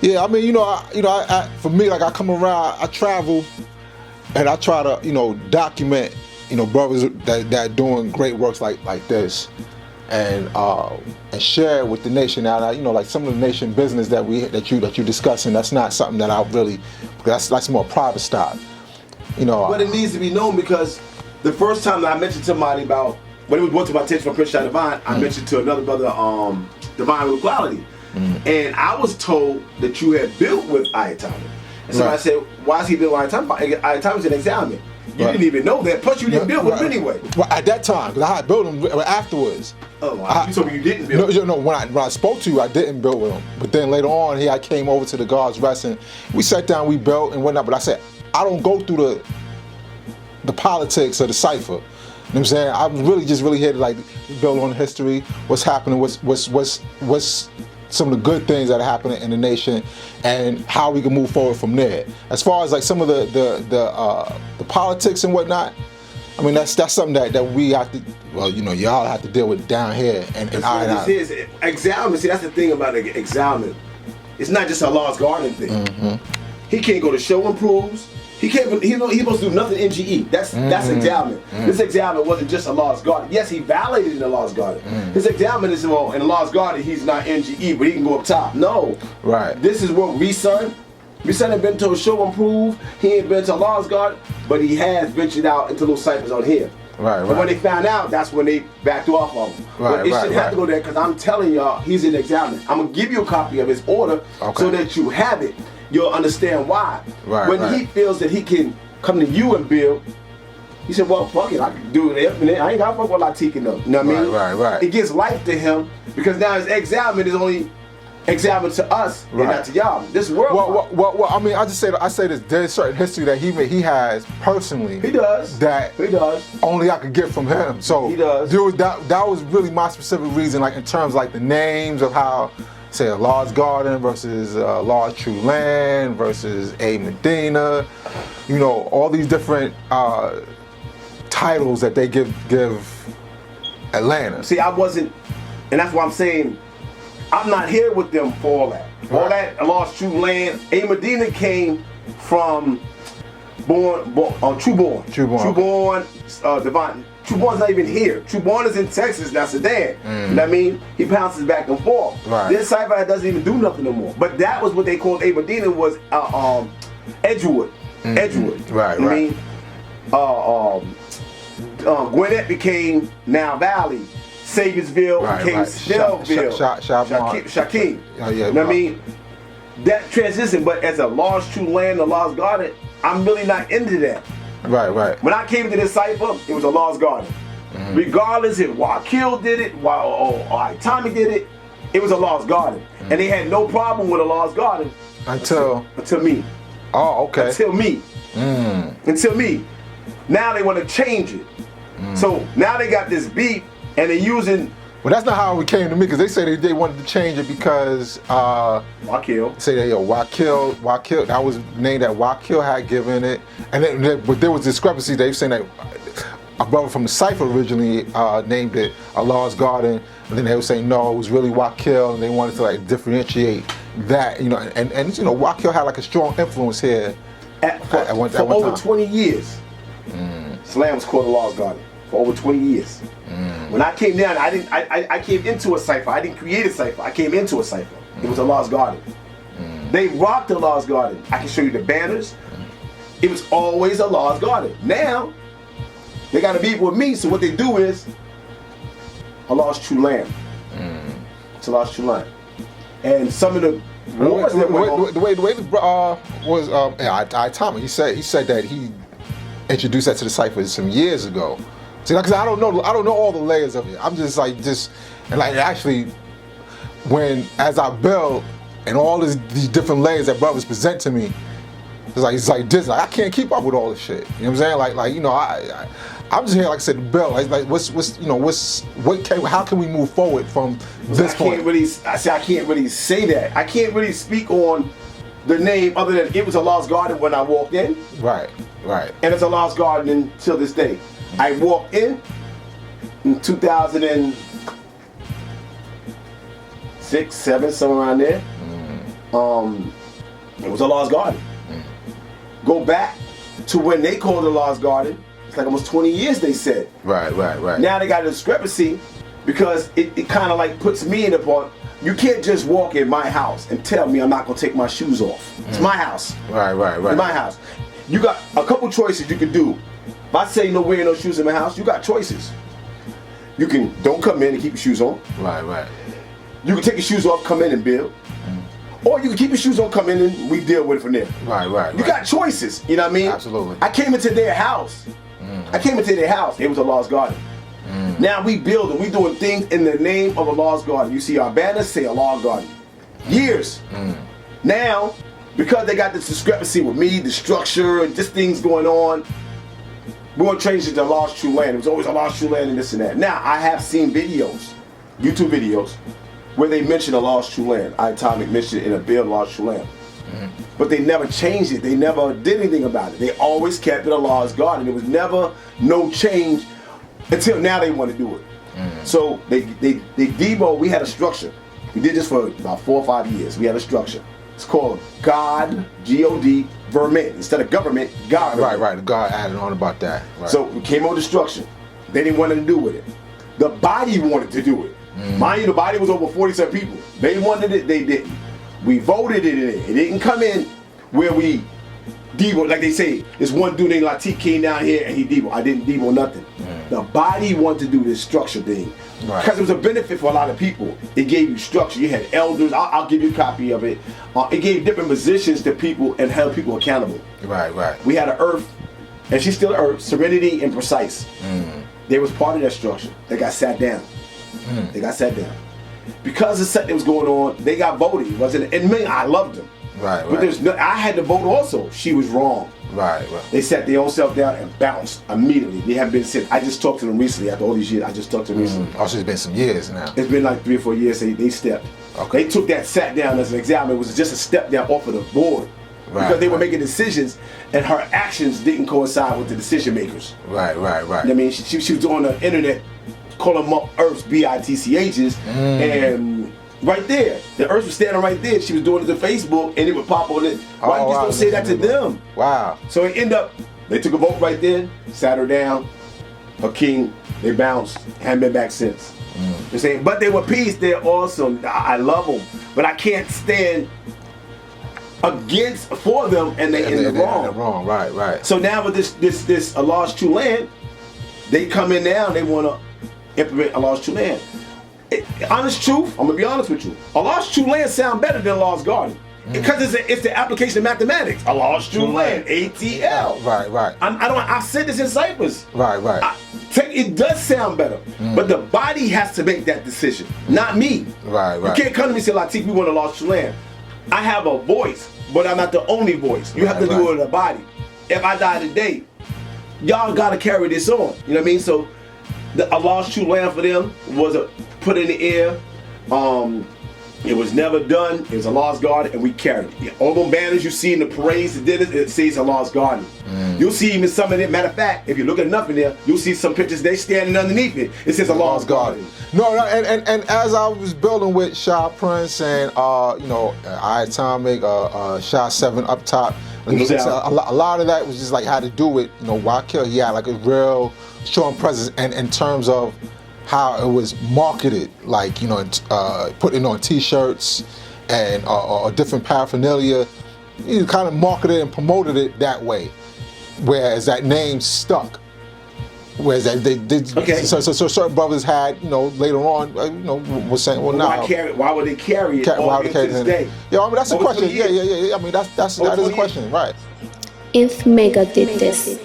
Yeah, I mean, for me, like I come around, I travel, and I try to, document, brothers that are doing great works like this, and share it with the nation. Now, like some of the nation business that you discussing, that's not something that I really, that's more private stuff. But it needs to be known, because the first time that I mentioned to somebody about when it was brought to my attention from Prince Shah Divine, I mentioned to another brother, Divine with Quality. And I was told that you had built with Ayatollah. And so I said, why is he built with Ayatollah? Ayatollah's an examiner. You didn't even know that. Plus, you didn't build with him anyway. Well, at that time, because I had built him afterwards. Oh, you told me you didn't build him. No, when I spoke to you, I didn't build with him. But then later on, I came over to the God's Rest, and we sat down, we built and whatnot. But I said, I don't go through the politics of the cipher. You know what I'm saying? I'm really here to like build on history, what's happening, what's some of the good things that are happening in the nation, and how we can move forward from there. As far as like some of the politics and whatnot, I mean that's something that we have to, y'all have to deal with down here. And this is Exiled. See, that's the thing about Exiled. It's not just a Lost Garden thing. He can't go to show and proves. He can't. He's supposed to do nothing NGE. That's Exiled. This Exiled wasn't just a Lost Garden. Yes, he violated in the Lost Garden. His Exiled is, well, in the Lost Garden, he's not NGE, but he can go up top. No. Right. This is what Resun ain't been to a show and prove. He ain't been to a Lost Garden, but he has ventured out into those ciphers on here. Right. But when they found out, that's when they backed off of him. But it shouldn't have to go there, because I'm telling y'all, he's an Exiled. I'm gonna give you a copy of his order so that you have it. You'll understand why. When he feels that he can come to you and build, he said, well, fuck it, I can do it. I ain't gotta fuck with Latik Allah. You know what I mean? Right. It gives life to him, because now his Exiled is only Exiled to us and not to y'all. This world. Well, I mean, I say this. There's certain history that he has personally. He does. That he does. Only I could get from him. So he does. That was really my specific reason, like in terms of like the names of how. Say a Lost Garden versus Lost True Land versus A Medina, all these different titles that they give Atlanta. See, I wasn't, and that's why I'm saying I'm not here with them for all that. All that Lost True Land. A Medina came from True Born, Divine. True Born's not even here. True Born is in Texas, now Sudan. You know what I mean? He bounces back and forth. This cipher doesn't even do nothing no more. But that was what they called A Medina, was Edgewood. Edgewood. Right. I mean, Gwinnett became Now Valley. Saviorsville became Shelville. Shaquem. You know what I mean? That transition, but as a Lost True Land, a Lost Garden, I'm really not into that. Right. When I came to this cipher, it was a Lost Garden. Regardless if Wakil did it, or Tommy did it, it was a Lost Garden. And they had no problem with a Lost Garden until me. Oh, okay. Until me. Until me. Now they want to change it. So now they got this beat, and they're using. Well, that's not how it came to me, because they said they wanted to change it because Wakil. Say that Wakil, that was the name that Wakil had given it, and then, but there was discrepancy. They were saying that a brother from the cipher originally named it a Lost Garden, and then they were saying no, it was really Wakil, and they wanted to like differentiate that, and Wakil had like a strong influence here at one time. For over 20 years. Slam was called a Lost Garden for over 20 years. When I came down, I came into a cipher. I didn't create a cipher. I came into a cipher. It was a Lost Garden. They rocked the Lost Garden. I can show you the banners. It was always a Lost Garden. Now, they got to be with me, so what they do is a Lost True Land. It's a Lost True Land. And some of the wars that went on. The way was Tommy. He said that he introduced that to the cipher some years ago. See, because I don't know all the layers of it. I'm actually, as I build and all these different layers that brothers present to me, it's like this. Like I can't keep up with all this shit. You know what I'm saying? I'm just here, like I said, to build. How can we move forward from this point? I can't really say that. I can't really speak on the name other than it was a Lost Garden when I walked in. Right. And it's a Lost Garden until this day. I walked in 2006, 7, somewhere around there. it was a lost garden. Go back to when they called it a lost garden. It's like almost 20 years, they said. Right. Now they got a discrepancy because it kind of like puts me in the part. You can't just walk in my house and tell me I'm not going to take my shoes off. It's my house. Right. It's my house. You got a couple choices you can do. If I say no wearing no shoes in my house, you got choices. You can don't come in and keep your shoes on. Right. You can take your shoes off, come in and build. Or you can keep your shoes on, come in and we deal with it from there. Right. You got choices, you know what I mean? Absolutely. I came into their house. It was a lost garden. Now we building, we doing things in the name of a lost garden. You see our banners say a lost garden. Years. Now, because they got this discrepancy with me, the structure, and just things going on, we're going to change it to lost true land. It was always a lost true land and this and that. Now, I have seen videos, YouTube videos, where they mention a lost true land. Atomic mentioned it in a bill, lost true land. But they never changed it. They never did anything about it. They always kept it a lost garden. There was never no change until now they want to do it. So they debo, we had a structure. We did this for about 4 or 5 years. We had a structure. It's called God, G-O-D, Vermin. Instead of government, God. Right. God added on about that. Right. So we came on the structure. They didn't want nothing to do with it. The body wanted to do it. Mind you, the body was over 47 people. They wanted it, they didn't. We voted it in. It didn't come in where we debo, like they say, this one dude named Latik came down here and he debo. I didn't debo nothing. The body wanted to do this structure thing. Because it was a benefit for a lot of people. It gave you structure. You had elders. I'll give you a copy of it. It gave different positions to people and held people accountable. Right. We had an earth, and she's still earth, serenity and precise. They was part of that structure. They got sat down. Because the set that was going on, they got voted. It wasn't, and me, I loved them. Right. But there's no, I had to vote also. She was wrong. Right. They sat their own self down and bounced immediately. They haven't been sent. I just talked to them recently. After all these years, I just talked to them recently. Oh, so it's been some years now. It's been like 3 or 4 years. They stepped. Okay. They took that sat down as an example. It was just a step down off of the board. Because they were making decisions and her actions didn't coincide with the decision makers. Right. I mean, she was on the internet calling them up Earth's BITCHs, and right there, the Earth was standing right there. She was doing it to Facebook, and it would pop on it. Why you just don't say that to them? Wow. So it ended up, they took a vote right there, sat her down, her king, they bounced, haven't been back since. You're saying, but they were peace, they're awesome. I love them, but I can't stand for them, and they in the wrong. They're wrong, right. So now with this a lost true land, they come in now and they want to implement a lost true land. Honest truth, I'm gonna be honest with you. A lost true land sound better than a lost garden because it's the application of mathematics. A lost true land, ATL. Right. I said this in ciphers. Right. It does sound better, but the body has to make that decision, not me. Right. You can't come to me and say, Latik, we want a lost true land. I have a voice, but I'm not the only voice. You have to do it with the body. If I die today, y'all gotta carry this on. You know what I mean? So a lost true land for them was put in the air. It was never done. It was a lost garden, and we carried it. All those banners you see in the parades, the dinners, it says a lost garden. You'll see even some of it. Matter of fact, if you look enough in there, you'll see some pictures. They standing underneath it. It says a lost garden. No, and as I was building with Shy Prince and Atomic, Shy 7 up top, a lot of that was just like how to do it. Why kill? He had like a real strong presence, and in terms of how it was marketed, like putting on T-shirts and different paraphernalia. You kind of marketed and promoted it that way, whereas that name stuck. Whereas so certain brothers had later on was saying, well, now why would they carry it all to this day? Yeah, I mean that's a question. Yeah. I mean that is a question, right? If Mecca did this.